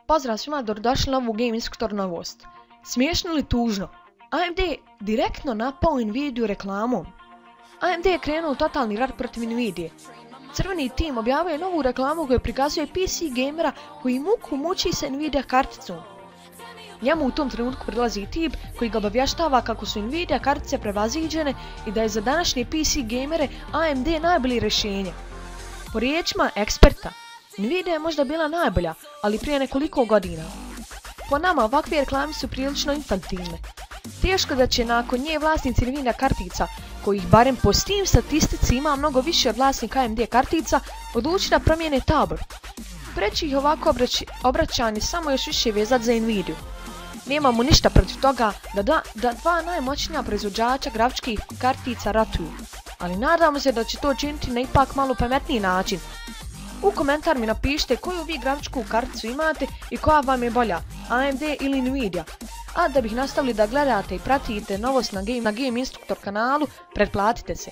Pozdrav svima, dobrodošli na ovu Game Instruktor novost. Smiješno ili tužno? AMD je direktno napao Nvidia reklamom. AMD je krenuo totalni rat protiv Nvidije. Crveni tim objavio je novu reklamu koju prikazuje PC gamera koji muku muči sa Nvidia karticom. Njemu u tom trenutku prilazi tip koji ga obavještava kako su Nvidia kartice prevaziđene i da je za današnje PC gamere AMD najbolje rješenje. Po riječima eksperta, Nvidia je možda bila najbolja, ali prije nekoliko godina. Po nama ovakve reklame su prilično infantilne. Teško da će nakon nje vlasnici Nvidia kartica, kojih barem po Steam statistici ima mnogo više od vlasnika AMD kartica, odlučiti da promijene tabor. Preći ih ovako obraćanje samo još više vezati za Nvidia. Nemamo ništa protiv toga da dva najmoćnija proizvođača grafičkih kartica ratuju, ali nadamo se da će to činiti na ipak malo pametniji način. U komentar mi napišite koju vi grafičku karticu imate i koja vam je bolja, AMD ili Nvidia. A da bih nastavili da gledate i pratite novost na Game Instruktor kanalu, pretplatite se.